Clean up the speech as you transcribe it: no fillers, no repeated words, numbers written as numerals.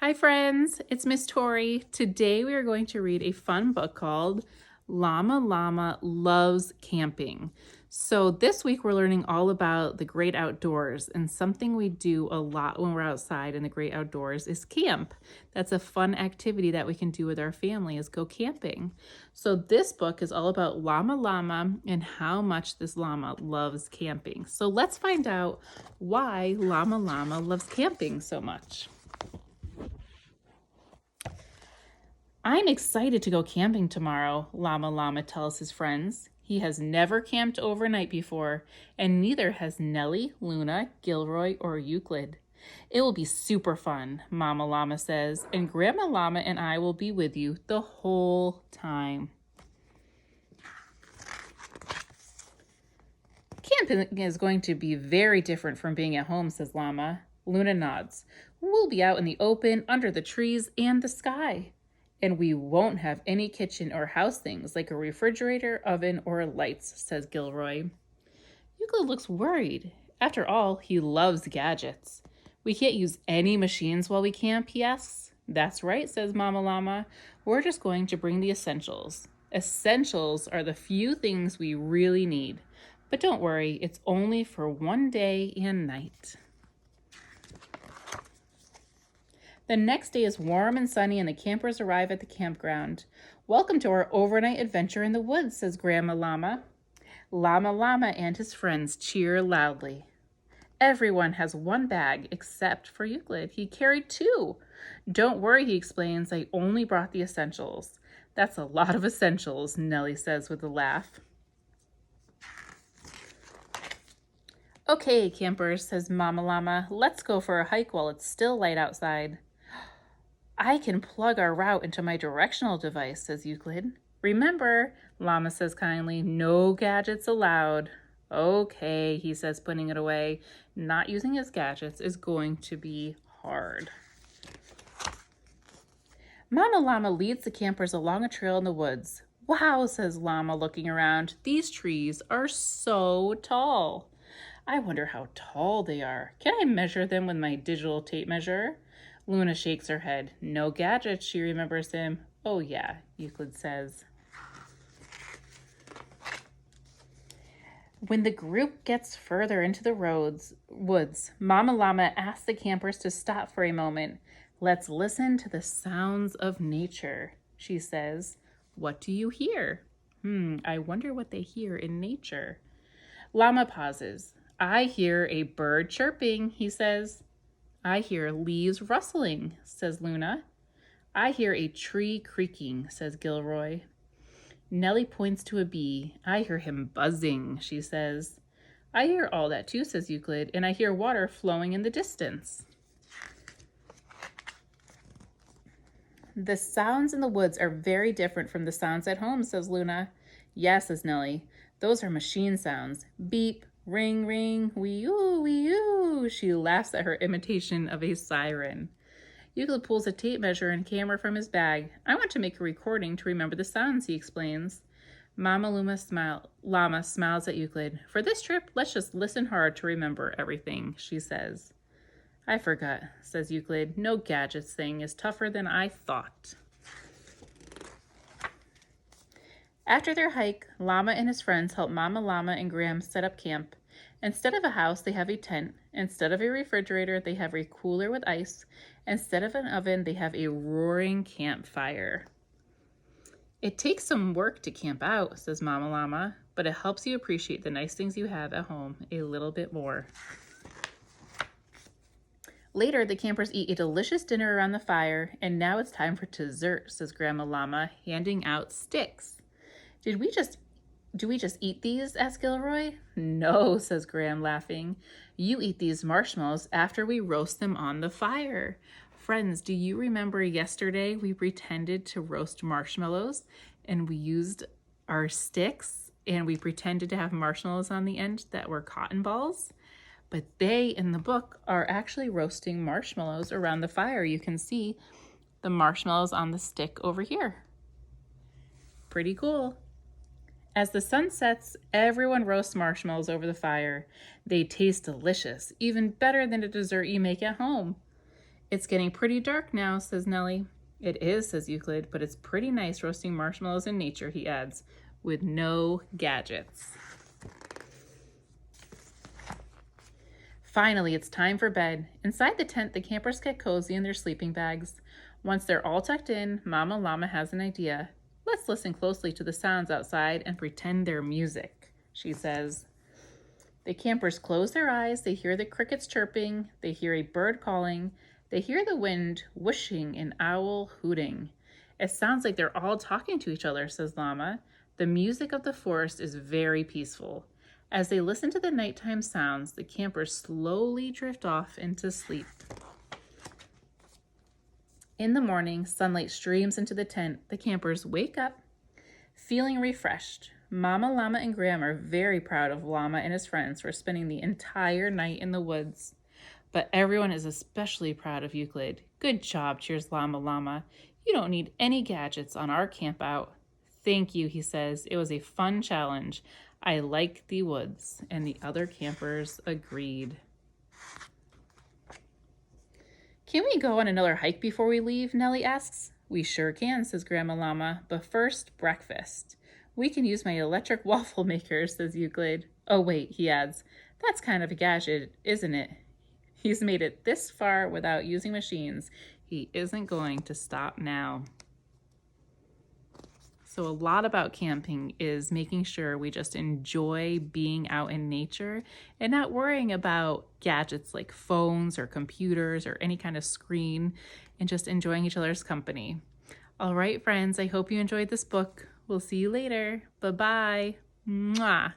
Hi friends, it's Miss Tori. Today we are going to read a fun book called Llama Loves Camping. So this week we're learning all about the great outdoors, and something we do a lot when we're outside in the great outdoors is camp. That's a fun activity that we can do with our family, is go camping. So this book is all about Llama and how much this llama loves camping. So let's find out why Llama loves camping so much. I'm excited to go camping tomorrow, Llama tells his friends. He has never camped overnight before, and neither has Nellie, Luna, Gilroy, or Euclid. It will be super fun, Mama Llama says, and Grandma Llama and I will be with you the whole time. Camping is going to be very different from being at home, says Llama. Luna nods. We'll be out in the open, under the trees and the sky. And we won't have any kitchen or house things like a refrigerator, oven, or lights, says Gilroy. Euclid looks worried. After all, he loves gadgets. We can't use any machines while we camp, he asks. That's right, says Mama Llama. We're just going to bring the essentials. Essentials are the few things we really need. But don't worry, it's only for one day and night. The next day is warm and sunny and the campers arrive at the campground. Welcome to our overnight adventure in the woods, says Grandma Llama. Llama and his friends cheer loudly. Everyone has one bag except for Euclid. He carried two. Don't worry, he explains, I only brought the essentials. That's a lot of essentials, Nellie says with a laugh. Okay, campers, says Mama Llama, let's go for a hike while it's still light outside. I can plug our route into my directional device, says Euclid. Remember, Llama says kindly, no gadgets allowed. Okay, he says, putting it away. Not using his gadgets is going to be hard. Mama Llama leads the campers along a trail in the woods. Wow, says Llama, looking around. These trees are so tall. I wonder how tall they are. Can I measure them with my digital tape measure? Luna shakes her head. No gadgets, she remembers him. Oh yeah, Euclid says. When the group gets further into the woods, Mama Llama asks the campers to stop for a moment. Let's listen to the sounds of nature, she says. What do you hear? I wonder what they hear in nature. Llama pauses. I hear a bird chirping, he says. I hear leaves rustling, says Luna. I hear a tree creaking, says Gilroy. Nellie points to a bee. I hear him buzzing, she says. I hear all that too, says Euclid, and I hear water flowing in the distance. The sounds in the woods are very different from the sounds at home, says Luna. Yes, says Nellie. Those are machine sounds. Beep, ring, ring, wee-oo, wee-oo. She laughs at her imitation of a siren. Euclid pulls a tape measure and camera from his bag. I want to make a recording to remember the sounds, he explains. Mama Llama smiles at Euclid. For this trip, let's just listen hard to remember everything, she says. I forgot, says Euclid. No gadgets thing is tougher than I thought. After their hike, Llama and his friends help Mama Llama and Graham set up camp. Instead of a house, they have a tent. Instead of a refrigerator, they have a cooler with ice. Instead of an oven, they have a roaring campfire. It takes some work to camp out, says Mama Llama, but it helps you appreciate the nice things you have at home a little bit more. Later, the campers eat a delicious dinner around the fire, and now it's time for dessert, says Grandma Llama, handing out sticks. Do we just eat these? Asks Gilroy. No, says Graham, laughing. You eat these marshmallows after we roast them on the fire. Friends, do you remember yesterday we pretended to roast marshmallows and we used our sticks and we pretended to have marshmallows on the end that were cotton balls? But they, in the book, are actually roasting marshmallows around the fire. You can see the marshmallows on the stick over here. Pretty cool. As the sun sets, everyone roasts marshmallows over the fire. They taste delicious, even better than a dessert you make at home. It's getting pretty dark now, says Nellie. It is, says Euclid, but it's pretty nice roasting marshmallows in nature, he adds, with no gadgets. Finally, it's time for bed. Inside the tent, the campers get cozy in their sleeping bags. Once they're all tucked in, Mama Llama has an idea. Let's listen closely to the sounds outside and pretend they're music, she says. The campers close their eyes. They hear the crickets chirping. They hear a bird calling. They hear the wind whooshing and owl hooting. It sounds like they're all talking to each other, says Llama. The music of the forest is very peaceful. As they listen to the nighttime sounds, the campers slowly drift off into sleep. In the morning, sunlight streams into the tent. The campers wake up, feeling refreshed. Mama Llama and Grandma are very proud of Llama and his friends for spending the entire night in the woods. But everyone is especially proud of Euclid. Good job, cheers Llama Llama. You don't need any gadgets on our camp out. Thank you, he says. It was a fun challenge. I like the woods. And the other campers agreed. Can we go on another hike before we leave? Nellie asks. We sure can, says Grandma Llama. But first, breakfast. We can use my electric waffle maker, says Euclid. Oh wait, he adds, that's kind of a gadget, isn't it? He's made it this far without using machines. He isn't going to stop now. So a lot about camping is making sure we just enjoy being out in nature and not worrying about gadgets like phones or computers or any kind of screen, and just enjoying each other's company. All right, friends, I hope you enjoyed this book. We'll see you later. Bye-bye. Mwah.